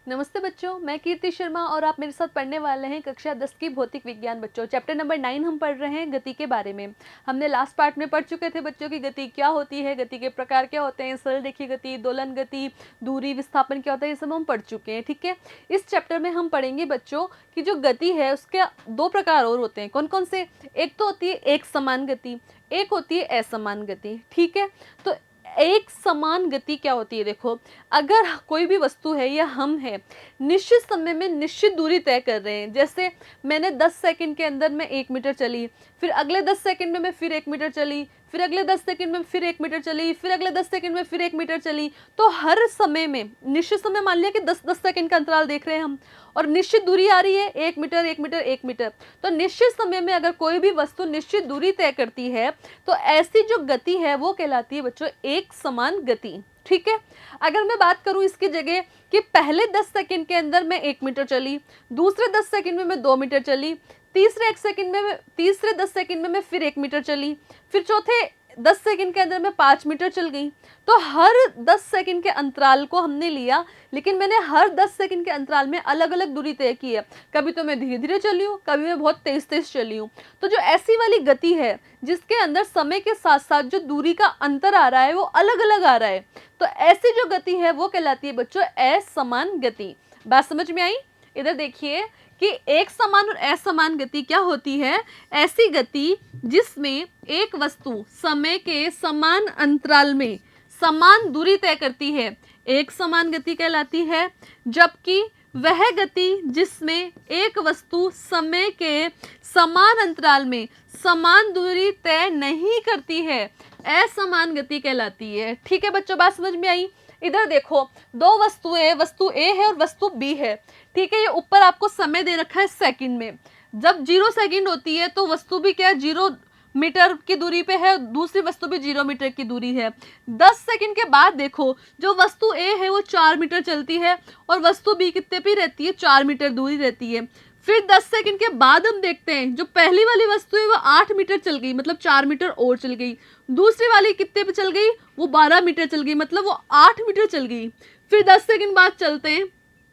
नमस्ते बच्चों, मैं कीर्ति शर्मा और आप मेरे साथ पढ़ने वाले हैं कक्षा 10 की भौतिक विज्ञान। बच्चों, चैप्टर नंबर 9 हम पढ़ रहे हैं गति के बारे में। हमने लास्ट पार्ट में पढ़ चुके थे बच्चों की गति क्या होती है, गति के प्रकार क्या होते हैं, सरल रेखीय गति, दोलन गति, दूरी, विस्थापन क्या होता है, ये सब हम पढ़ चुके हैं। ठीक है, इस चैप्टर में हम पढ़ेंगे बच्चों की जो गति है उसके दो प्रकार और होते हैं। कौन कौन से? एक तो होती है एक समान गति, एक होती है असमान गति। ठीक है, तो एक समान गति क्या होती है? देखो, अगर कोई भी वस्तु है या हम है, निश्चित समय में निश्चित दूरी तय कर रहे हैं। जैसे मैंने 10 सेकंड के अंदर मैं 1 मीटर चली, फिर अगले 10 सेकंड में मैं फिर 1 मीटर चली, फिर अगले 10 सेकंड में फिर 1 मीटर चली, फिर अगले 10 सेकंड में फिर 1 मीटर चली। तो हर समय में निश्चित समय, मान लिया कि 10-10 सेकंड का अंतराल देख रहे हैं हम, और निश्चित दूरी आ रही है 1 मीटर 1 मीटर 1 मीटर। तो निश्चित समय में अगर कोई भी वस्तु निश्चित दूरी तय करती है तो ऐसी जो गति है वो कहलाती है बच्चों एक समान गति। ठीक है, अगर मैं बात करूं इसकी जगह कि पहले 10 सेकंड के अंदर मैं 1 मीटर चली, दूसरे 10 सेकंड में मैं 2 मीटर चली, तीसरे 10 सेकंड में मैं फिर 1 मीटर चली, फिर चौथे 10 सेकंड के अंदर मैं 5 मीटर चल गई। तो हर 10 सेकंड के अंतराल को हमने लिया, लेकिन मैंने हर 10 सेकंड के अंतराल में अलग अलग दूरी तय की है। कभी तो मैं धीरे धीरे चली हूँ, कभी मैं बहुत तेज तेज चली हूँ। तो जो ऐसी वाली गति है जिसके अंदर समय के साथ साथ जो दूरी का अंतर आ रहा है वो अलग अलग आ रहा है, तो ऐसी जो गति है वो कहलाती है बच्चों असमान गति। बात समझ में आई? इधर देखिए कि एक समान और असमान गति क्या होती है? ऐसी गति जिसमें एक वस्तु समय के समान अंतराल में समान दूरी तय करती है, एक समान गति कहलाती है। जबकि वह गति जिसमें एक वस्तु समय के समान अंतराल में समान दूरी तय नहीं करती है, असमान गति कहलाती है। ठीक है बच्चों, बात समझ में आई? इधर देखो, दो वस्तुएं, वस्तु ए है और वस्तु बी है। ठीक है, ये ऊपर आपको समय दे रखा है सेकंड में। जब 0 सेकंड होती है तो वस्तु भी क्या है, 0 मीटर की दूरी पे है, दूसरी वस्तु भी 0 मीटर की दूरी है। 10 सेकंड के बाद देखो, जो वस्तु ए है वो 4 मीटर चलती है और वस्तु बी कितने पे रहती है, 4 मीटर दूरी रहती है। फिर 10 सेकंड के बाद हम देखते हैं जो पहली वाली वस्तु है वो 8 मीटर चल गई, मतलब 4 मीटर और चल गई। दूसरी वाली कितने पे चल गई, वो 12 मीटर चल गई, मतलब वो 8 मीटर चल गई। फिर 10 सेकंड बाद चलते हैं,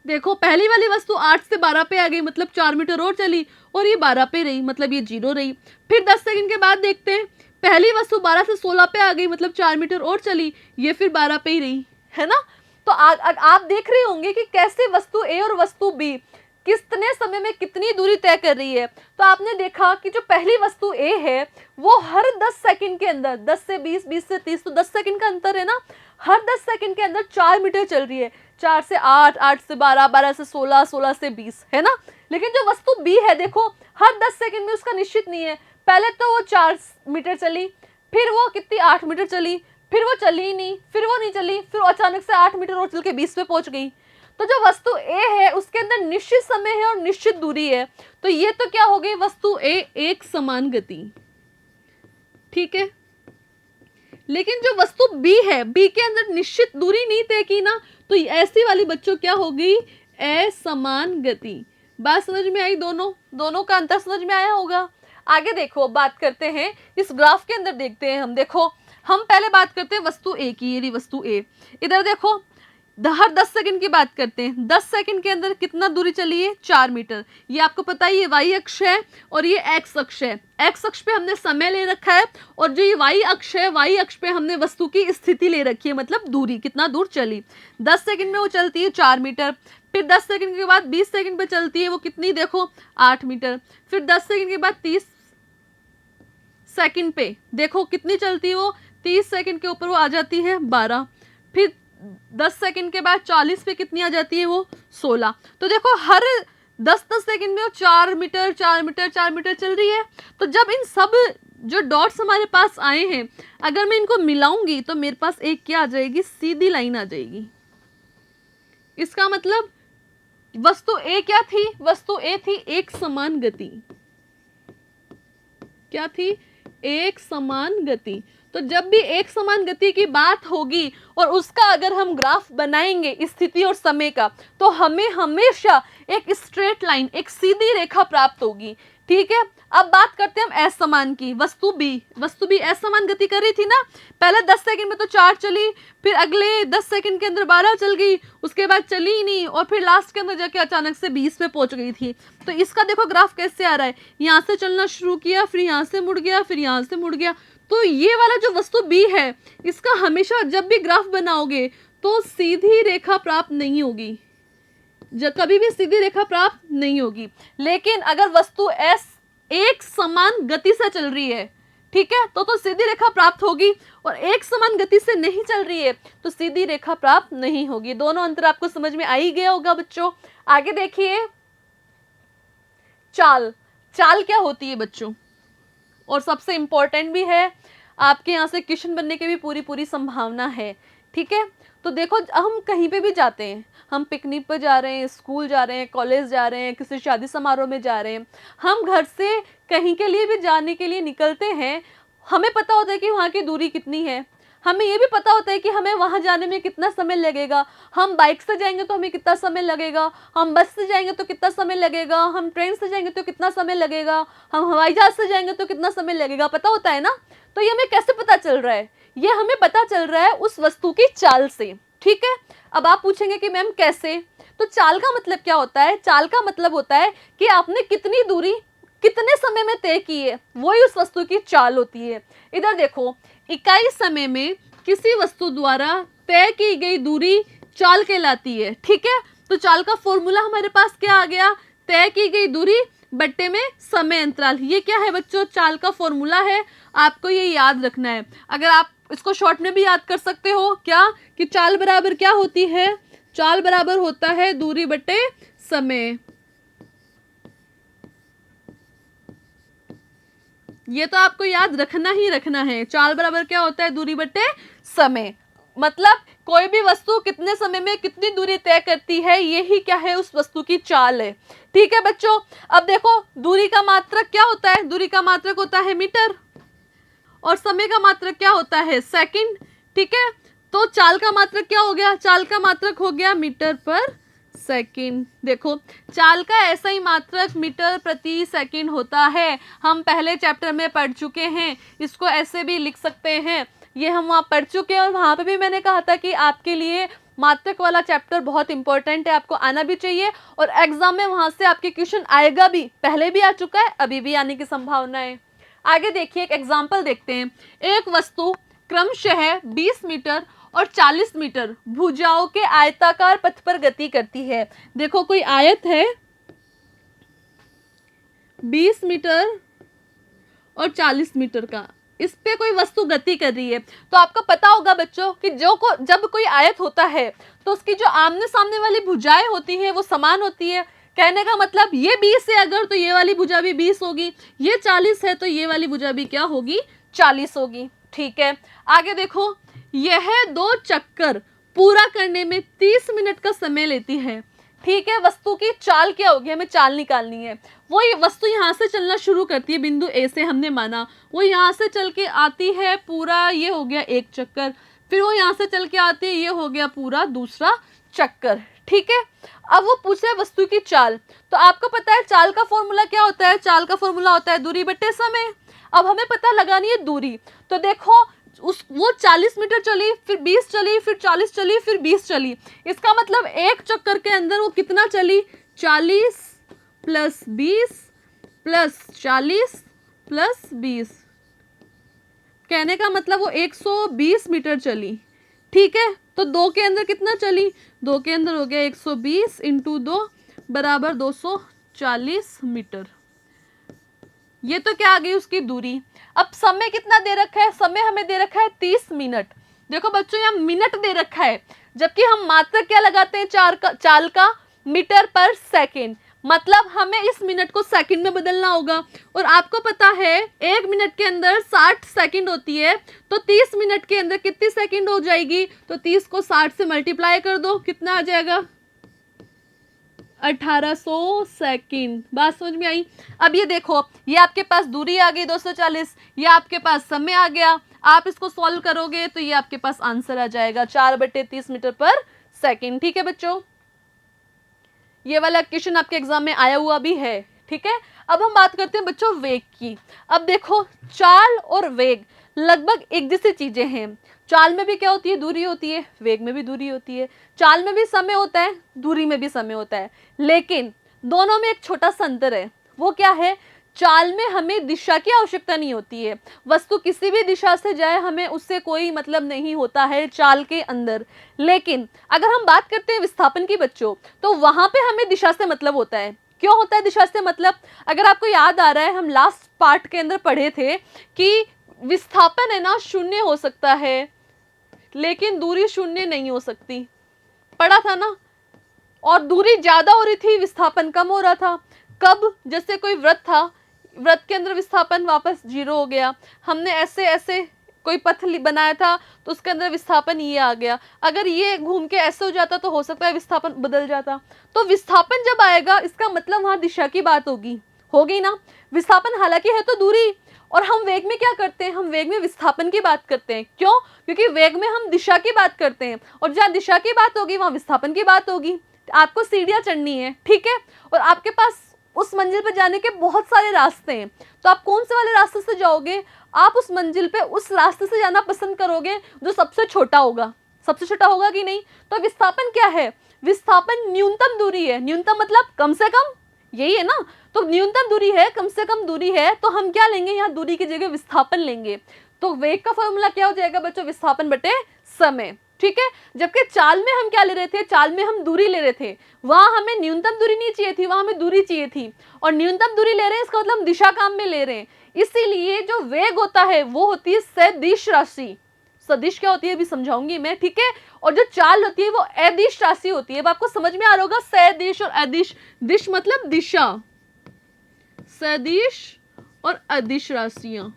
देखो पहली वाली वस्तु 8 से 12 पे आ गई, मतलब 4 मीटर और चली, और ये 12 पे रही, मतलब ये 0 रही। फिर 10 सेकंड के बाद देखते हैं, पहली वस्तु 12 से 16 पे आ गई, मतलब 4 मीटर और चली, ये फिर 12 पे ही रही, है ना। तो आप देख रहे होंगे कि कैसे वस्तु ए और वस्तु बी कितने समय में कितनी दूरी तय कर रही है। तो आपने देखा कि जो पहली वस्तु ए है वो हर 10 सेकंड के अंदर, 10 से 20, 20 से 30, तो 10 सेकंड का अंतर है ना, हर 10 सेकंड के अंदर 4 मीटर चल रही है, 4 से 8, 8 से 12, 12 से 16, 16 से 20, है ना। लेकिन जो वस्तु बी है देखो, हर 10 सेकंड में उसका निश्चित नहीं है। पहले तो वो 4 मीटर चली, फिर वो कितनी 8 मीटर चली, फिर वो चली ही नहीं, फिर वो नहीं चली, फिर अचानक से 8 मीटर और चल के 20 पे पहुंच गई। तो जो वस्तु ए है उसके अंदर निश्चित समय है और निश्चित दूरी है, तो ये तो क्या हो गई, वस्तु ए एक समान गति। ठीक है, लेकिन जो वस्तु बी है, बी के अंदर निश्चित दूरी नहीं तय की ना, तो ऐसी वाली बच्चों क्या हो गई, असमान गति। बात समझ में आई? दोनों का अंतर समझ में आया होगा। आगे देखो, बात करते हैं इस ग्राफ के अंदर, देखते हैं हम। देखो, हम पहले बात करते हैं वस्तु ए की, ये वस्तु ए। इधर देखो, हर 10 सेकंड की बात करते हैं, 10 सेकंड के अंदर कितना दूरी चली है, 4 मीटर। ये आपको पता है, ये वाई अक्ष है और ये एक्स अक्ष है। एक्स अक्ष पे हमने समय ले रखा है और जो ये वाई अक्ष है, वाई अक्ष पे हमने वस्तु की स्थिति ले रखी है, मतलब दूरी, कितना दूर चली। 10 सेकंड में वो चलती है 4 मीटर, फिर 10 सेकंड के बाद 20 सेकंड पे चलती है वो कितनी, देखो 8 मीटर, फिर 10 सेकंड के बाद 30 सेकंड पे देखो कितनी चलती है वो, 30 सेकंड के ऊपर वो आ जाती है 12, फिर 10 सेकंड के बाद 40 पे कितनी आ जाती है वो, 16। तो देखो हर 10-10 सेकंड में वो 4 मीटर 4 मीटर 4 मीटर चल रही है। तो जब इन सब जो डॉट्स हमारे पास आए हैं, अगर मैं इनको मिलाऊंगी तो मेरे पास एक क्या आ जाएगी, सीधी लाइन आ जाएगी। इसका मतलब वस्तु ए क्या थी, वस्तु ए थी एक समान गति। क्या थी, एक समान गति। तो जब भी एक समान गति की बात होगी और उसका अगर हम ग्राफ बनाएंगे स्थिति और समय का, तो हमें हमेशा एक स्ट्रेट लाइन, एक सीधी रेखा प्राप्त होगी। ठीक है, अब बात करते हैं हम असमान की। वस्तु बी असमान गति कर रही थी ना, पहले 10 सेकंड में तो 4 चली, फिर अगले 10 सेकंड के अंदर 12 चल गई, उसके बाद चली ही नहीं, और फिर लास्ट के अंदर जाके अचानक से 20 पे पहुंच गई थी। तो इसका देखो ग्राफ कैसे आ रहा है, यहाँ से चलना शुरू किया, फिर यहाँ से मुड़ गया, फिर यहाँ से मुड़ गया। तो ये वाला जो वस्तु बी है, इसका हमेशा जब भी ग्राफ बनाओगे तो सीधी रेखा प्राप्त नहीं होगी, कभी भी सीधी रेखा प्राप्त नहीं होगी। लेकिन अगर वस्तु एस एक समान गति से चल रही है, ठीक है, तो सीधी रेखा प्राप्त होगी, और एक समान गति से नहीं चल रही है तो सीधी रेखा प्राप्त नहीं होगी। दोनों अंतर आपको समझ में आ ही गया होगा बच्चों। आगे देखिए, चाल क्या होती है बच्चों, और सबसे इंपॉर्टेंट भी है, आपके यहाँ से क्वेश्चन बनने की भी पूरी संभावना है। ठीक है, तो देखो हम कहीं पे भी जाते हैं, हम पिकनिक पर जा रहे हैं, स्कूल जा रहे हैं, कॉलेज जा रहे हैं, किसी शादी समारोह में जा रहे हैं, हम घर से कहीं के लिए भी जाने के लिए निकलते हैं, हमें पता होता है कि वहाँ की दूरी कितनी है, हमें ये भी पता होता है कि हमें वहाँ जाने में कितना समय लगेगा। हम बाइक से जाएंगे तो हमें कितना समय लगेगा, हम बस से जाएंगे तो कितना समय लगेगा, हम ट्रेन से जाएंगे तो कितना समय लगेगा, हम हवाई जहाज से जाएंगे तो कितना समय लगेगा, पता होता है ना। तो ये हमें कैसे पता चल रहा है, ये हमें पता चल रहा है उस वस्तु की चाल से। ठीक है, अब आप पूछेंगे कि मैम कैसे, तो चाल का मतलब क्या होता है, चाल का मतलब होता है कि आपने कितनी दूरी कितने समय में तय की है, वही उस वस्तु की चाल होती है। इधर देखो, इकाई समय में किसी वस्तु द्वारा तय की गई दूरी चाल कहलाती है। ठीक है, तो चाल का फॉर्मूला हमारे पास क्या आ गया, तय की गई दूरी बट्टे में समय अंतराल। ये क्या है बच्चों, चाल का फॉर्मूला है, आपको ये याद रखना है। अगर आप इसको शॉर्ट में भी याद कर सकते हो, क्या कि चाल बराबर क्या होती है, चाल बराबर होता है दूरी बटे समय। ये तो आपको याद रखना ही रखना है, चाल बराबर क्या होता है, दूरी बटे समय। मतलब कोई भी वस्तु कितने समय में कितनी दूरी तय करती है, यही क्या है, उस वस्तु की चाल है। ठीक है बच्चों, अब देखो दूरी का मात्रक क्या होता है, दूरी का मात्रक होता है मीटर, और समय का मात्रक क्या होता है, सेकंड। ठीक है, तो चाल का मात्रक क्या हो गया, चाल का मात्रक हो गया मीटर पर सेकंड। देखो चाल का ऐसा ही मात्रक मीटर प्रति सेकंड होता है, हम पहले चैप्टर में पढ़ चुके हैं, इसको ऐसे भी लिख सकते हैं, ये हम वहाँ पढ़ चुके हैं। और वहाँ पे भी मैंने कहा था कि आपके लिए मात्रक वाला चैप्टर बहुत इंपॉर्टेंट है, आपको आना भी चाहिए, और एग्जाम में वहाँ से आपके क्वेश्चन आएगा भी, पहले भी आ चुका है, अभी भी आने की संभावना है। आगे देखिए, एक एग्जाम्पल देखते हैं। एक वस्तु क्रमशः 20 मीटर और 40 मीटर भुजाओं के आयताकार पथ पर गति करती है। देखो कोई आयत है 20 मीटर और 40 मीटर का, इस पे कोई वस्तु गति कर रही है। तो आपको पता होगा बच्चों कि जब कोई आयत होता है तो उसकी जो आमने सामने वाली भुजाएं होती हैं वो समान होती है। कहने का मतलब ये 20 है अगर, तो ये वाली भुजा भी 20 होगी, ये 40 है तो ये वाली भुजा भी क्या होगी, 40 होगी। ठीक है, आगे देखो, यह 2 चक्कर पूरा करने में 30 मिनट का समय लेती है। ठीक है, वस्तु की चाल क्या होगी, हमें चाल निकालनी है। वो ये वस्तु यहाँ से चलना शुरू करती है, बिंदु ए से हमने माना, वो यहाँ से चल के आती है, पूरा ये हो गया 1 चक्कर, फिर वो यहाँ से चल के आती है, ये हो गया पूरा दूसरा चक्कर। ठीक है, अब वो पूछे वस्तु की चाल, तो आपको पता है चाल का फॉर्मूला क्या होता है, चाल का फॉर्मूला होता है दूरी बटे समय। अब हमें पता लगानी है दूरी, तो देखो वो 40 मीटर चली, फिर 20 चली, फिर 40 चली, फिर 20 चली, इसका मतलब 1 चक्कर के अंदर वो कितना चली, 40 प्लस 20 प्लस 40 प्लस 20, कहने का मतलब वो 120 मीटर चली। ठीक है, तो 2 के अंदर कितना चली, 2 के अंदर हो गया 120 इंटू 2 बराबर 240 मीटर। ये तो क्या आ गई उसकी दूरी। अब समय कितना दे रखा है, समय हमें दे रखा है 30 मिनट। देखो बच्चों यहाँ मिनट दे रखा है, जबकि हम मात्रक क्या लगाते हैं, चाल का मीटर पर सेकंड, मतलब हमें इस मिनट को सेकंड में बदलना होगा। और आपको पता है 1 मिनट के अंदर 60 सेकंड होती है, तो 30 मिनट के अंदर कितनी सेकंड हो जाएगी, तो 30 को 60 से मल्टीप्लाई कर दो, कितना आ जाएगा, 1800 सेकंड। बात समझ में आई। अब ये देखो, ये आपके पास दूरी आ गई 240, ये आपके पास समय आ गया। आप इसको सॉल्व करोगे तो ये आपके पास आंसर आ जाएगा 4/30 मीटर पर सेकेंड। ठीक है बच्चों, ये वाला क्वेश्चन आपके एग्जाम में आया हुआ भी है। ठीक है, अब हम बात करते हैं बच्चों वेग की। अब देखो, चाल और वेग लगभग एक जैसी चीजें हैं। चाल में भी क्या होती है, दूरी होती है, वेग में भी दूरी होती है। चाल में भी समय होता है, दूरी में भी समय होता है, लेकिन दोनों में एक छोटा सा अंतर है। वो क्या है, चाल में हमें दिशा की आवश्यकता नहीं होती है, वस्तु किसी भी दिशा से जाए हमें उससे कोई मतलब नहीं होता है चाल के अंदर। लेकिन अगर हम बात करते हैं विस्थापन की बच्चों, तो वहां पे हमें दिशा से मतलब होता है। क्यों होता है दिशा से मतलब, अगर आपको याद आ रहा है, हम लास्ट पार्ट के अंदर पढ़े थे कि विस्थापन है ना शून्य हो सकता है, लेकिन दूरी शून्य नहीं हो सकती, पढ़ा था ना। और दूरी ज्यादा हो रही थी, विस्थापन कम हो रहा था। कब, जैसे कोई वृत्त था, वृत्त के अंदर विस्थापन वापस 0 हो गया। हमने ऐसे ऐसे कोई पथ बनाया था तो उसके अंदर विस्थापन ये आ गया। अगर ये घूम के ऐसे हो जाता तो हो सकता है विस्थापन बदल जाता। तो विस्थापन जब आएगा इसका मतलब वहां दिशा की बात होगी ना। विस्थापन हालांकि है तो दूरी, और हम वेग में क्या करते हैं, हम वेग में विस्थापन की बात करते हैं। क्यों, क्योंकि वेग में हम दिशा की बात करते हैं, और जहाँ दिशा की बात होगी वहां विस्थापन की बात होगी। आपको सीढ़ियां चढ़नी है, ठीक है, और आपके पास उस मंजिल पर जाने के बहुत सारे रास्ते हैं, तो आप कौन से वाले रास्ते से जाओगे, आप उस मंजिल पे उस रास्ते से जाना पसंद करोगे जो सबसे छोटा होगा। सबसे छोटा होगा कि नहीं। तो विस्थापन क्या है, विस्थापन न्यूनतम दूरी है। न्यूनतम मतलब कम से कम, यही है ना। तो न्यूनतम दूरी है, कम से कम दूरी है, तो हम क्या लेंगे, यहाँ दूरी की जगह विस्थापन लेंगे। तो वेग का फॉर्मूला क्या हो जाएगा बच्चों, विस्थापन बटे समय। ठीक है, जबकि चाल में हम क्या ले रहे थे, चाल में हम दूरी ले रहे थे, वहां हमें न्यूनतम दूरी नहीं चाहिए थी, वहां हमें दूरी चाहिए थी। और न्यूनतम दूरी ले रहे हैं इसका मतलब हम दिशा काम में ले रहे हैं। इसीलिए जो वेग होता है वो होती है सदिश राशि। सदिश क्या होती है अभी समझाऊंगी मैं, ठीक है। और जो चाल होती है वो अदिश राशि होती है। अब आपको समझ में आ रहा होगा, सदिश और अदिश। दिश मतलब दिशा, सदिश और अदिश राशियां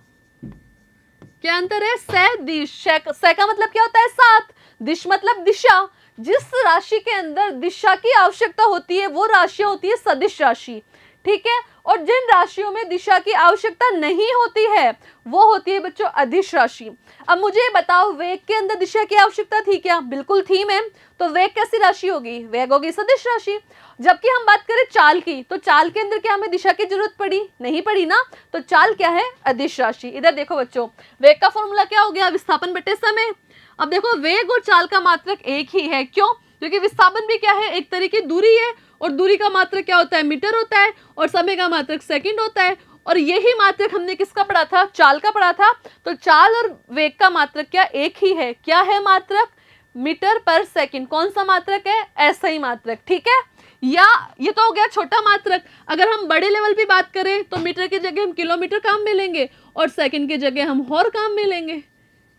क्या अंतर है। सदिश, स का मतलब क्या होता है 7, दिश मतलब दिशा। जिस राशि के अंदर दिशा की आवश्यकता होती है वो राशि होती है सदिश राशि, ठीक है। और जिन राशियों में दिशा की आवश्यकता नहीं होती है वो होती है बच्चों अदिश राशि। अब मुझे बताओ, वेग के अंदर दिशा की आवश्यकता थी क्या, बिल्कुल थी मैम। तो वेग कैसी राशि होगी, वेग होगी सदिश राशि। जबकि हम बात करें चाल की, तो चाल के अंदर क्या हमें दिशा की जरूरत पड़ी, नहीं पड़ी ना। तो चाल क्या है, अदिश राशि। इधर देखो बच्चों, वेग का फॉर्मूला क्या हो गया, विस्थापन बटे समय। अब देखो, वेग और चाल का मात्रक एक ही है। क्यों, क्योंकि विस्थापन भी क्या है, एक तरह की दूरी है, और दूरी का मात्रक क्या होता है, मीटर होता है, और समय का मात्रक सेकंड होता है। और यही मात्रक हमने किसका पढ़ा था, चाल का पढ़ा था। तो चाल और वेग का मात्रक क्या एक ही है, क्या है मात्रक, मीटर पर सेकंड। कौन सा मात्रक है, ऐसा ही मात्रक, ठीक है। या ये तो हो गया छोटा मात्रक। अगर हम बड़े लेवल पे बात करें तो मीटर की जगह हम किलोमीटर काम में लेंगे, और सेकंड की जगह हम हॉर काम में लेंगे,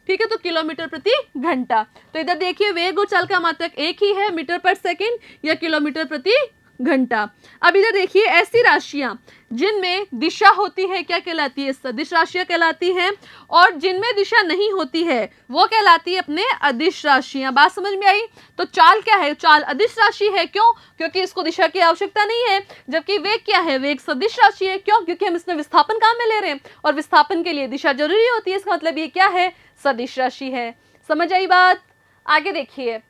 ठीक है। तो किलोमीटर प्रति घंटा। तो इधर देखिए, वेग और चाल का मात्रक एक ही है, मीटर पर सेकंड या किलोमीटर प्रति घंटा। अब इधर देखिए, ऐसी राशियां जिनमें दिशा होती है क्या कहलाती है, सदिश राशियां कहलाती हैं। और जिनमें दिशा नहीं होती है वो कहलाती है अपने अदिश राशियां। बात समझ में आई। तो चाल क्या है, चाल अदिश राशि है। क्यों, क्योंकि इसको दिशा की आवश्यकता नहीं है। जबकि वेग क्या है, वेग सदिश राशि है। क्यों, क्योंकि हम इसमें विस्थापन काम में ले रहे हैं, और विस्थापन के लिए दिशा जरूरी होती है। इसका मतलब ये क्या है, सदिश राशि है। समझ आई बात। आगे देखिए,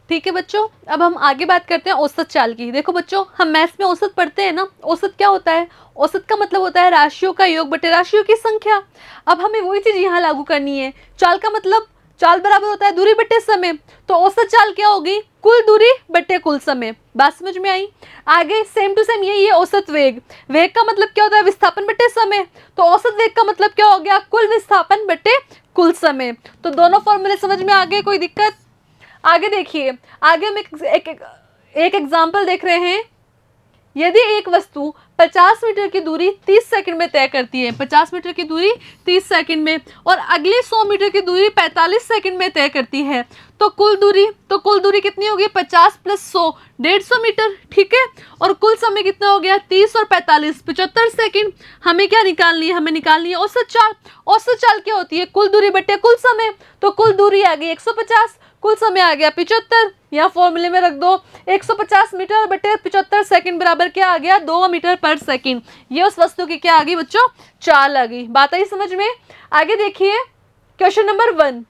ठीक है बच्चों। अब हम आगे बात करते हैं औसत चाल की। देखो बच्चों, हम मैथ्स में औसत पढ़ते हैं ना, औसत क्या होता है, औसत का मतलब होता है राशियों का योग बटे राशियों की संख्या। अब हमें वही चीज यहाँ लागू करनी है। चाल का मतलब, चाल बराबर होता है दूरी बटे समय। तो औसत चाल क्या होगी, कुल दूरी बटे कुल समय। बात समझ में आई। आगे सेम टू सेम यही है औसत वेग। वेग का मतलब क्या होता है, विस्थापन बटे समय। तो औसत वेग का मतलब क्या हो गया, कुल विस्थापन बटे कुल समय। तो दोनों फॉर्मूले समझ में आ गए, कोई दिक्कत। आगे देखिए, आगे हम एक एग्जाम्पल देख रहे हैं। यदि एक वस्तु 50 मीटर की दूरी 30 सेकंड में तय करती है, 50 मीटर की दूरी 30 सेकंड में, और अगली 100 मीटर की दूरी 45 सेकंड में तय करती है, तो कुल दूरी कितनी होगी, 50 प्लस 100 150 मीटर, ठीक है। और कुल समय कितना हो गया, 30 और 45 75 सेकंड। हमें क्या निकालनी है, हमें निकालनी है औसत चाल। औसत चाल क्या होती है, कुल दूरी बटे कुल समय। तो कुल दूरी आ गई 150, कुल समय आ गया 75, यहाँ फॉर्मूले में रख दो 150 मीटर बटे 75 सेकंड बराबर क्या आ गया 2 मीटर पर सेकंड। ये उस वस्तु की क्या आ गई बच्चों, चाल आ गई। बात आई समझ में। आगे देखिए क्वेश्चन नंबर 1,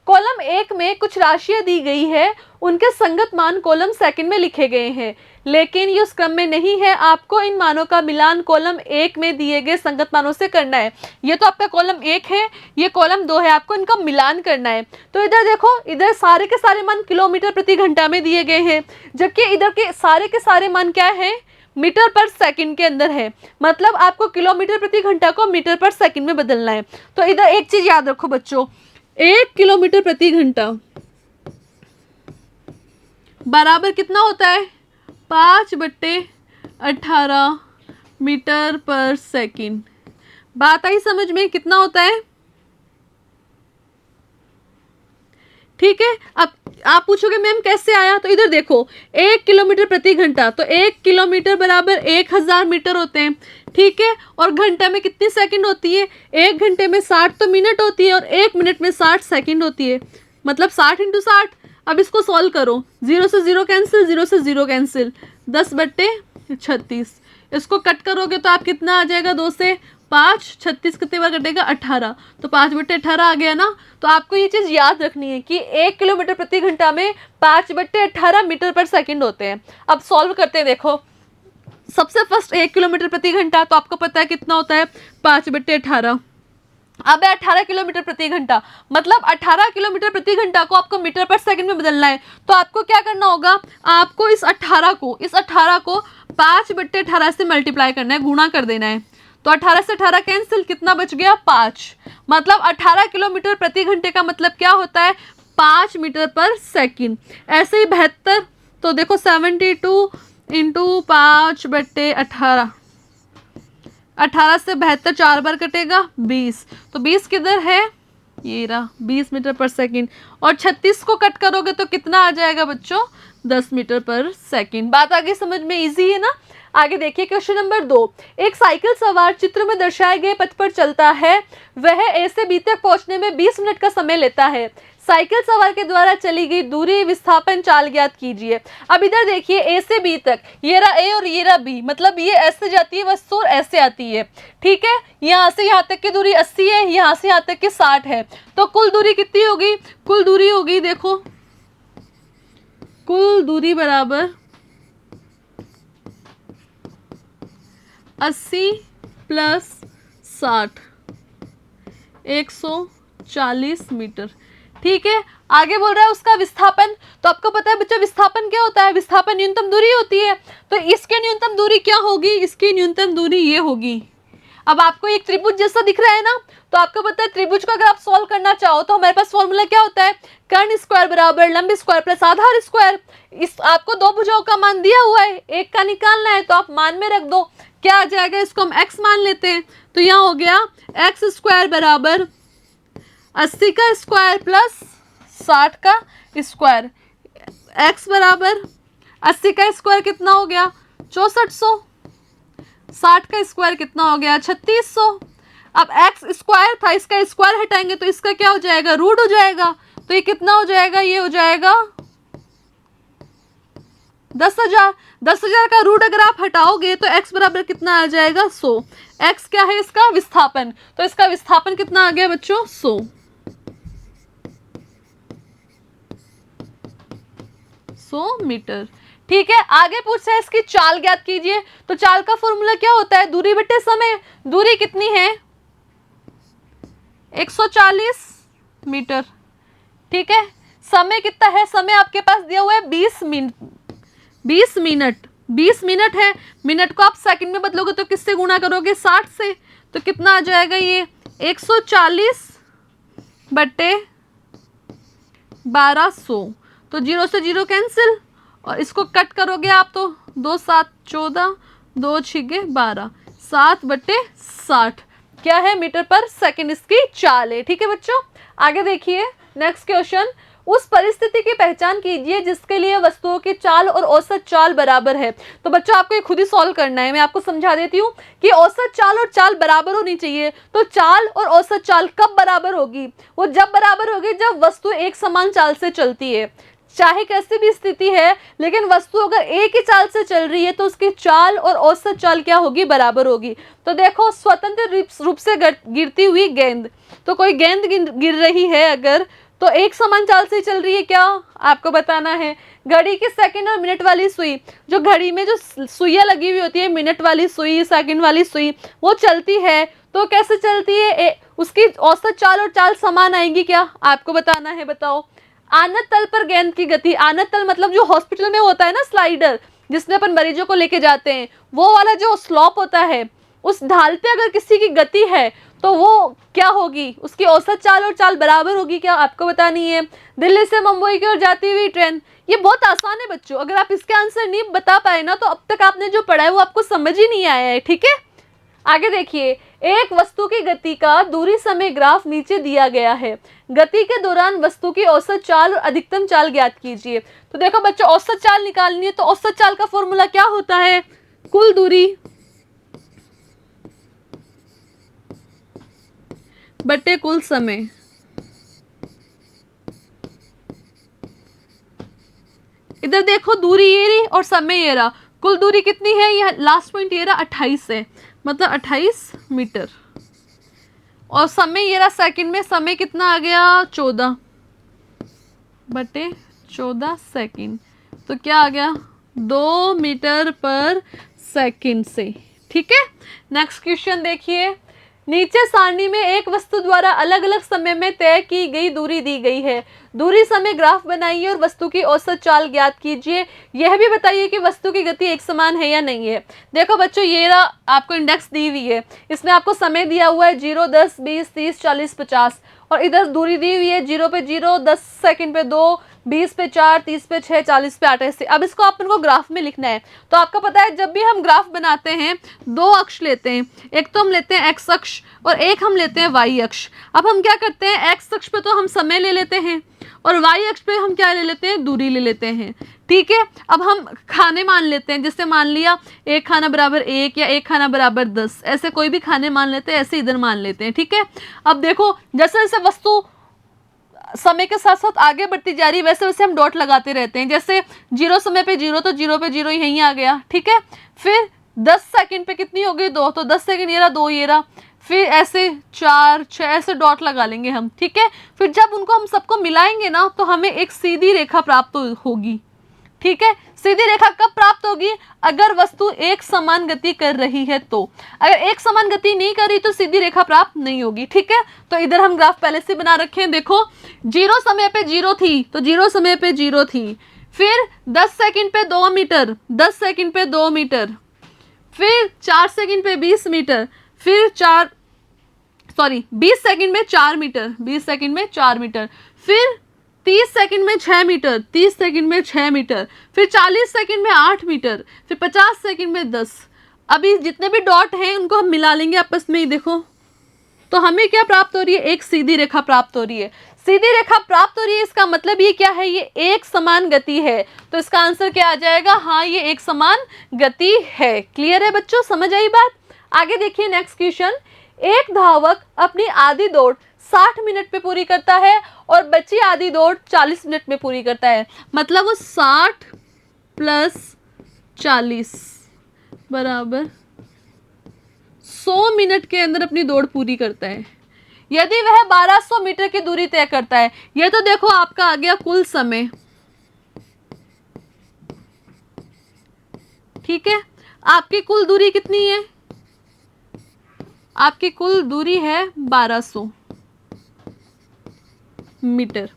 कॉलम 1 में कुछ राशियां दी गई है, उनके संगत मान कॉलम सेकंड में लिखे गए हैं, लेकिन ये उस क्रम में नहीं है। आपको इन मानों का मिलान कॉलम 1 में दिए गए संगत मानों से करना है। ये तो आपका कॉलम 1 है, ये कॉलम 2 है, आपको इनका मिलान करना है। तो इधर देखो, इधर सारे के सारे मान किलोमीटर प्रति घंटा में दिए गए हैं, जबकि इधर के सारे मान क्या है, मीटर पर सेकंड के अंदर है। मतलब आपको किलोमीटर प्रति घंटा को मीटर पर सेकंड में बदलना है। तो इधर एक चीज याद रखो बच्चों, 1 किलोमीटर प्रति घंटा बराबर कितना होता है 5/18 मीटर पर सेकंड। बात आई समझ में, कितना होता है। ठीक है, अब आप पूछोगे मैम कैसे आया, तो इधर देखो 1 किलोमीटर प्रति घंटा, तो 1 किलोमीटर बराबर 1000 मीटर होते हैं। ठीक है, और घंटा में कितनी सेकंड होती है, 1 घंटे में 60 तो मिनट होती है, और 1 मिनट में 60 सेकंड होती है, मतलब 60 × 60। अब इसको सॉल्व करो, 0 से 0 कैंसिल, 0 से 0 कैंसिल, 10/36। इसको कट करोगे तो आप कितना आ जाएगा, 2 से 5, 36 कितने बार कटेगा 18, तो 5/18 आ गया ना। तो आपको ये चीज़ याद रखनी है कि 1 किलोमीटर प्रति घंटा में 5/18 मीटर पर सेकंड होते हैं। अब सॉल्व करते हैं, देखो सबसे फर्स्ट 1 किलोमीटर प्रति घंटा, तो आपको पता है कितना होता है 5/18। अब है 18 किलोमीटर प्रति घंटा, मतलब 18 किलोमीटर प्रति घंटा को आपको मीटर पर सेकंड में बदलना है। तो आपको क्या करना होगा, आपको इस 18 को 5/18 से मल्टीप्लाई करना है, गुणा कर देना है। तो 18 से 18 कैंसिल, कितना बच गया 5। मतलब 18 किलोमीटर प्रति घंटे का मतलब क्या होता है 5 मीटर पर सेकंड। ऐसे ही 72, तो देखो 72 × 5/18, 18 से 72 4 बार कटेगा 20, तो 20 किधर है, ये रहा 20 मीटर पर सेकंड। और 36 को कट करोगे तो कितना आ जाएगा बच्चों 10 मीटर पर सेकंड। बात आगे समझ में इजी है ना। आगे देखिए क्वेश्चन नंबर 2, एक साइकिल सवार चित्र में दर्शाए गए पथ पर चलता है, वह ए से बी तक पहुंचने में 20 मिनट का समय लेता है। साइकिल सवार के द्वारा चली गई दूरी विस्थापन चाल ज्ञात कीजिए। अब इधर देखिए ए से बी तक, ये रहा ए और ये रहा बी, मतलब ये ऐसे जाती है वस्तु और ऐसे आती है। ठीक है, यहाँ से यहाँ तक की दूरी 80 है, यहाँ से यहाँ तक की 60 है, तो कुल दूरी कितनी होगी, कुल दूरी होगी, देखो कुल दूरी बराबर 80 + 60 140 मीटर। ठीक है, आगे बोल रहा है उसका विस्थापन। तो आपको पता है बच्चा विस्थापन क्या होता है, विस्थापन न्यूनतम दूरी होती है। तो इसके न्यूनतम दूरी क्या होगी, इसकी न्यूनतम दूरी ये होगी। अब आपको एक त्रिभुज जैसा दिख रहा है ना, तो आपको पता है त्रिभुज को अगर आप सॉल्व करना चाहो तो हमारे पास फॉर्मूला क्या होता है, कर्ण स्क्वायर बराबर लंब स्क्वायर प्लस आधार स्क्वायर। इस आपको दो भुजाओं का मान दिया हुआ है, एक का निकालना है, तो आप मान में रख दो, क्या आ जाएगा, इसको हम x मान लेते हैं। तो यहाँ हो गया x² बराबर 80 का स्क्वायर प्लस 60 का स्क्वायर। x बराबर 80 का स्क्वायर कितना हो गया 6400, 60 का स्क्वायर कितना हो गया 3600। अब x स्क्वायर था, इसका स्क्वायर हटाएंगे तो इसका क्या हो जाएगा, रूट हो जाएगा। तो ये कितना हो जाएगा, ये हो जाएगा 10,000। 10,000 का रूट अगर आप हटाओगे तो x बराबर कितना आ जाएगा 100। x क्या है, इसका विस्थापन। तो इसका विस्थापन कितना आ गया बच्चों 100 मीटर। ठीक है, आगे पूछा है इसकी चाल ज्ञात कीजिए। तो चाल का फॉर्मूला क्या होता है, दूरी बटे समय। दूरी कितनी है 140 मीटर। ठीक है, समय कितना है, समय आपके पास दिया हुआ है 20 मिनट। 20 मिनट है, मिनट को आप सेकंड में बदलोगे तो किससे गुणा करोगे 60 से, तो कितना आ जाएगा ये 140 बटे 1200। तो 0 से 0 कैंसिल, और इसको कट करोगे आप तो 2 7 14, 2 6 12, 7/60 क्या है मीटर पर सेकंड इसकी चाल है। ठीक है बच्चों, आगे देखिए नेक्स्ट क्वेश्चन, उस परिस्थिति की पहचान कीजिए जिसके लिए वस्तुओं की चाल और औसत चाल बराबर है। तो बच्चों आपको ये खुद ही सॉल्व करना है, मैं आपको समझा देती हूँ कि औसत चाल और चाल बराबर होनी चाहिए। तो चाल और औसत चाल कब बराबर होगी? वो जब बराबर होगी जब वस्तु एक समान चाल से चलती है। चाहे कैसी भी स्थिति है, लेकिन वस्तु अगर एक ही चाल से चल रही है तो उसकी चाल और औसत चाल क्या होगी? बराबर होगी। तो देखो, स्वतंत्र रूप से गिरती हुई गेंद, तो कोई गेंद गिर रही है अगर, तो एक समान चाल से चल रही है क्या? आपको बताना है। घड़ी की सेकंड और मिनट वाली सुई, जो घड़ी में जो सुइयां लगी हुई होती है, मिनट वाली सुई, सेकंड वाली सुई, वो चलती है तो कैसे चलती है? उसकी औसत चाल और चाल समान आएगी क्या? आपको बताना है, बताओ। आनत तल पर गेंद की गति, आनत तल मतलब जो हॉस्पिटल में होता है ना स्लाइडर, जिसमें अपन मरीजों को लेके जाते हैं, वो वाला जो स्लॉप होता है, उस ढाल पे अगर किसी की गति है तो वो क्या होगी? उसकी औसत चाल और चाल बराबर होगी क्या? आपको बतानी है। दिल्ली से मुंबई की ओर जाती हुई ट्रेन, ये बहुत आसान है बच्चों, अगर आप इसके आंसर नहीं बता पाए ना तो अब तक आपने जो पढ़ा है वो आपको समझ ही नहीं आया है, ठीक है। आगे देखिए, एक वस्तु की गति का दूरी समय ग्राफ नीचे दिया गया है। गति के दौरान वस्तु की औसत चाल और अधिकतम चाल ज्ञात कीजिए। तो देखो बच्चों, औसत चाल निकालनी है तो औसत चाल का फॉर्मूला क्या होता है? कुल दूरी बटे कुल समय। इधर देखो, दूरी ये रही और समय ये रहा। कुल दूरी कितनी है? यह लास्ट पॉइंट ये रहा 28 है, मतलब 28 मीटर। और समय ये रहा सेकंड में, समय कितना आ गया? 14 बटे 14 सेकंड। तो क्या आ गया? 2 मीटर पर सेकंड से, ठीक है। नेक्स्ट क्वेश्चन देखिए, नीचे सारणी में एक वस्तु द्वारा अलग अलग समय में तय की गई दूरी दी गई है। दूरी समय ग्राफ बनाइए और वस्तु की औसत चाल ज्ञात कीजिए। यह भी बताइए कि वस्तु की गति एक समान है या नहीं है। देखो बच्चों, ये रहा आपको इंडेक्स दी हुई है, इसमें आपको समय दिया हुआ है 0, 10, 20, 30, 40, 50, और इधर दूरी दी हुई है 0 पे 0, 10 सेकंड पे 2, 20 पे 4, 30 पे 6, 40 पे 8 ऐसे। अब इसको अपन को ग्राफ में लिखना है। तो आपको पता है जब भी हम ग्राफ बनाते हैं 2 अक्ष लेते हैं, एक तो हम लेते हैं एक्स अक्ष और एक हम लेते हैं वाई अक्ष। अब हम क्या करते हैं, एक्स अक्ष पे तो हम समय ले लेते हैं और वाई अक्ष पे हम क्या ले लेते हैं? दूरी ले लेते हैं, ठीक है। अब हम खाने मान लेते हैं, जैसे मान लिया एक खाना बराबर 1 या एक खाना बराबर 10, ऐसे कोई भी खाने मान लेते हैं, ऐसे इधर मान लेते हैं, ठीक है। अब देखो, जैसे जैसे वस्तु समय के साथ साथ आगे बढ़ती जा रही है वैसे वैसे हम डॉट लगाते रहते हैं। जैसे 0 समय पे 0, तो 0 पे 0 यहीं आ गया, ठीक है। फिर 10 सेकंड पे कितनी हो गई? 2, तो 10 सेकंड ये रहा, 2 ये रहा। फिर ऐसे 4, 6 ऐसे डॉट लगा लेंगे हम, ठीक है। फिर जब उनको हम सबको मिलाएंगे ना तो हमें एक सीधी रेखा प्राप्त होगी, ठीक है। सीधी रेखा कब प्राप्त होगी? अगर वस्तु एक समान गति कर रही है तो। अगर एक समान गति नहीं कर रही तो सीधी रेखा प्राप्त नहीं होगी, ठीक है। तो इधर हम ग्राफ पहले से बना रखे हैं। देखो, 0 समय पे 0 थी तो 0 समय पे 0 थी। फिर 10 सेकंड पे 2 मीटर, 10 सेकंड पे 2 मीटर। फिर 4 सेकंड पे 20 मीटर। फिर 20 सेकंड में 4 मीटर, 20 सेकंड में 4 मीटर। फिर 30 सेकंड में 6 मीटर, 30 सेकंड में 6 मीटर। फिर 40 सेकंड में 8 मीटर। फिर 50 सेकंड में 10। अभी जितने भी डॉट हैं उनको हम मिला लेंगे आपस में ही, देखो तो हमें क्या प्राप्त हो रही है? एक सीधी रेखा प्राप्त हो रही है। सीधी रेखा प्राप्त हो रही है, इसका मतलब ये क्या है? ये एक समान गति है। तो इसका आंसर क्या आ जाएगा? हाँ, ये एक समान गति है। क्लियर है बच्चों, समझ आई बात? आगे देखिए नेक्स्ट क्वेश्चन, एक धावक अपनी आधी दौड़ 60 मिनट में पूरी करता है और बची आधी दौड़ 40 मिनट में पूरी करता है। मतलब वो 60 प्लस 40 बराबर 100 मिनट के अंदर अपनी दौड़ पूरी करता है। यदि वह 1200 मीटर की दूरी तय करता है। ये तो देखो आपका आ गया कुल समय, ठीक है। आपकी कुल दूरी कितनी है? आपकी कुल दूरी है 1200 मीटर।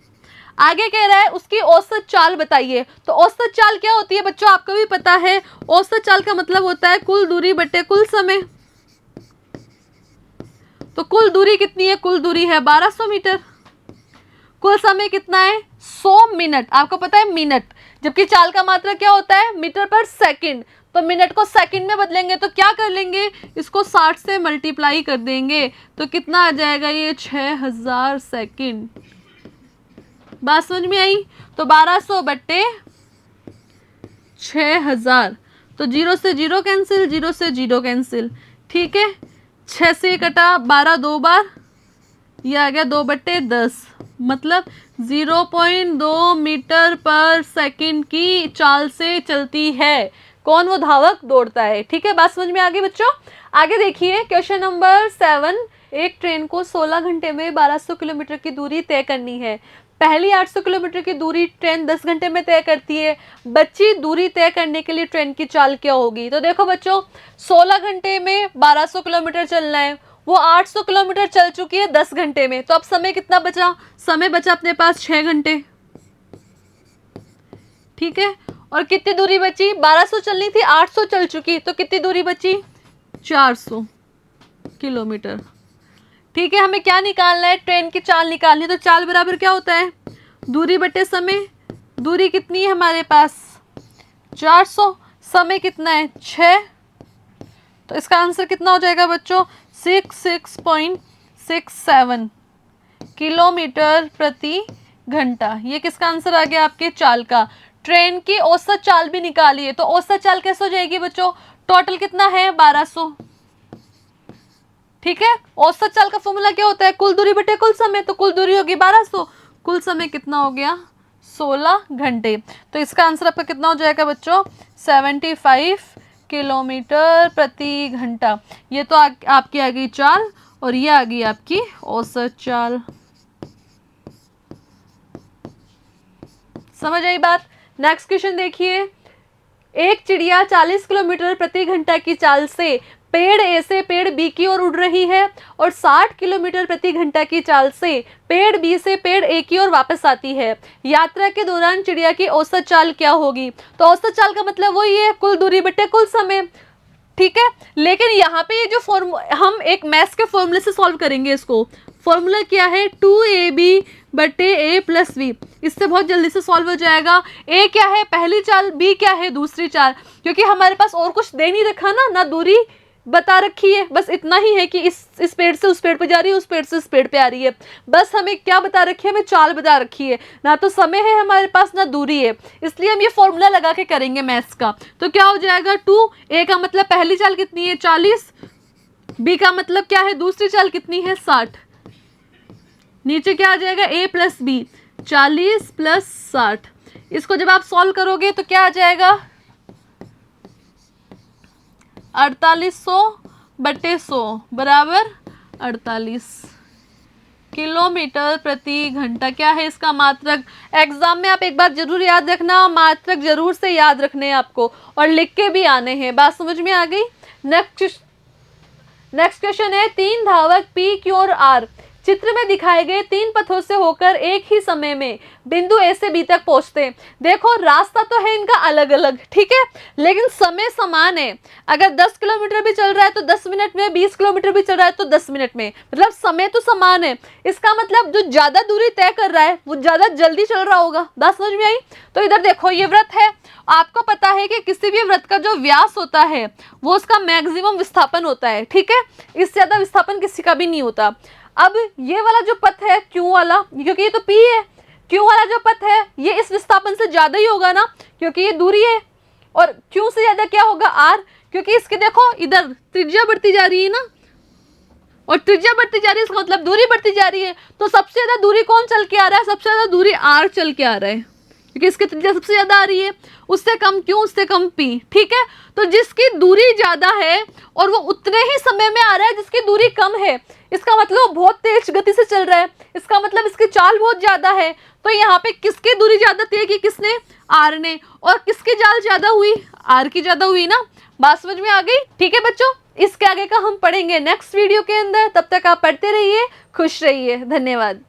आगे कह रहा है उसकी औसत चाल बताइए। तो औसत चाल क्या होती है बच्चों? आपको भी पता है, औसत चाल का मतलब होता है कुल दूरी बटे कुल समय। तो कुल दूरी कितनी है? कुल दूरी है 1200 मीटर। कुल समय कितना है? 100 मिनट। आपको पता है मिनट, जबकि चाल का मात्रा क्या होता है? मीटर पर सेकंड। तो मिनट को सेकंड में बदलेंगे तो क्या कर लेंगे? इसको 60 से मल्टीप्लाई कर देंगे तो कितना आ जाएगा? ये 6000 सेकंड। बात समझ में आई? तो 1200 बट्टे 6000, तो 0 से 0 कैंसिल, 0 से 0 कैंसिल, ठीक है। 6 से कटा, 12 दो बार, ये आ गया 2/10, मतलब 0.2 मीटर पर सेकंड की चाल से चलती है। कौन? वो धावक दौड़ता है, ठीक है। बात समझ में आ गई बच्चों? आगे देखिए क्वेश्चन नंबर 7। एक ट्रेन को 16 घंटे में 1200 किलोमीटर की दूरी तय करनी है। पहली 800 किलोमीटर की दूरी ट्रेन 10 घंटे में तय करती है। बची दूरी तय करने के लिए ट्रेन की चाल क्या होगी? तो देखो बच्चों, 16 घंटे में 1200 किलोमीटर चलना है, वो 800 किलोमीटर चल चुकी है 10 घंटे में, तो अब समय कितना बचा? समय बचा अपने पास 6 घंटे, ठीक है। और कितनी दूरी बची? 1200 चलनी थी, 800 चल चुकी, तो कितनी दूरी बची? 400 किलोमीटर, ठीक है। हमें क्या निकालना है? ट्रेन की चाल निकालनी है। तो चाल बराबर क्या होता है? दूरी बटे समय। दूरी कितनी है हमारे पास? 400। समय कितना है? 6। तो इसका आंसर कितना हो जाएगा बच्चों? 66.67 किलोमीटर प्रति घंटा। ये किसका आंसर आ गया? आपके चाल का। ट्रेन की औसत चाल भी निकाली है, तो औसत चाल कैसे हो जाएगी बच्चों? टोटल कितना है? 1200, ठीक है। औसत चाल का फॉर्मूला क्या होता है? कुल दूरी बटे कुल समय, तो कुल दूरी होगी 1200, कुल समय कितना हो गया? 16 घंटे। तो इसका आंसर आपका कितना हो जाएगा बच्चों? 75 किलोमीटर प्रति घंटा। ये तो आपकी आ गई चाल, और ये आ गई आपकी औसत चाल। समझ आई बात? नेक्स्ट क्वेश्चन देखिए। एक चिड़िया 40 किलोमीटर प्रति घंटा की चाल से पेड़ ए से पेड़ बी की ओर उड़ रही है और 60 किलोमीटर प्रति घंटा की चाल से पेड़ बी से पेड़ ए की ओर वापस आती है। यात्रा के दौरान चिड़िया की औसत चाल क्या होगी? तो औसत चाल का मतलब वही है, कुल दूरी बटे कुल समय, ठीक है। लेकिन यहाँ पे ये जो हम एक मैथ्स के फॉर्मूले से सॉल्व करेंगे इसको। फॉर्मूला क्या है? 2ab बटे a प्लस बी। इससे बहुत जल्दी से सॉल्व हो जाएगा। a क्या है? पहली चाल। b क्या है? दूसरी चाल। क्योंकि हमारे पास और कुछ दे नहीं रखा ना दूरी बता रखी है, बस इतना ही है कि इस पेड़ से उस पेड़ पे जा रही है, उस पेड़ से इस पेड़ पे आ रही है। बस हमें क्या बता रखी है? हमें चाल बता रखी है, ना तो समय है हमारे पास ना दूरी है। इसलिए हम ये फॉर्मूला लगा के करेंगे मैथ्स का। तो क्या हो जाएगा? 2a का मतलब पहली चाल कितनी है? 40। b का मतलब क्या है? दूसरी चाल कितनी है? 60। नीचे क्या आ जाएगा? a plus B, 40 plus 60। इसको जब आप सॉल्व करोगे तो क्या आ जाएगा? 4800 बटे 100 बराबर 48 किलोमीटर प्रति घंटा। क्या है इसका मात्रक? एग्जाम में आप एक बार जरूर याद रखना, मात्रक जरूर से याद रखने हैं आपको, और लिख के भी आने हैं। बात समझ में आ गई? नेक्स्ट क्वेश्चन है, 3 धावक पी, क्यू और आर चित्र में दिखाए गए 3 पथों से होकर एक ही समय में बिंदु ए से बी तक पहुंचते हैं। देखो रास्ता तो है इनका अलग अलग, ठीक है, लेकिन समय समान है। अगर 10 किलोमीटर भी चल रहा है तो 10 मिनट में, 20 किलोमीटर भी चल रहा है तो 10 मिनट में, मतलब समय तो समान है। इसका मतलब जो ज्यादा दूरी तय कर रहा है वो ज्यादा जल्दी चल रहा होगा। बात समझ में आई? तो इधर देखो, ये व्रत है, आपको पता है कि किसी भी व्रत का जो व्यास होता है वो उसका मैक्सिमम विस्थापन होता है, ठीक है, इससे ज्यादा विस्थापन किसी का भी नहीं होता। अब ये वाला जो पथ है क्यू वाला, क्योंकि ये तो पी है, क्यू वाला जो पथ है ये इस विस्थापन से ज्यादा ही होगा ना, क्योंकि ये दूरी है, और क्यू से ज्यादा क्या होगा? आर, क्योंकि इसके देखो इधर त्रिज्या बढ़ती जा रही है ना, और त्रिज्या बढ़ती जा रही है, इसका मतलब दूरी बढ़ती जा रही है। तो सबसे ज्यादा दूरी कौन चल के आ रहा है? सबसे ज्यादा दूरी आर चल के आ रहा है, क्योंकि इसकी त्रिज्या सबसे ज्यादा आ रही है। उससे कम क्यू, उससे कम पी, ठीक है। तो जिसकी दूरी ज्यादा है और वो उतने ही समय में आ रहा है जिसकी दूरी कम है, इसका मतलब बहुत तेज गति से चल रहा है, इसका मतलब इसकी चाल बहुत ज्यादा है। तो यहाँ पे किसकी दूरी ज्यादा तय की? किसने? आर ने। और किसकी चाल ज्यादा हुई? आर की ज्यादा हुई ना। बात समझ में आ गई? ठीक है बच्चों, इसके आगे का हम पढ़ेंगे नेक्स्ट वीडियो के अंदर। तब तक आप पढ़ते रहिए, खुश रहिए। धन्यवाद।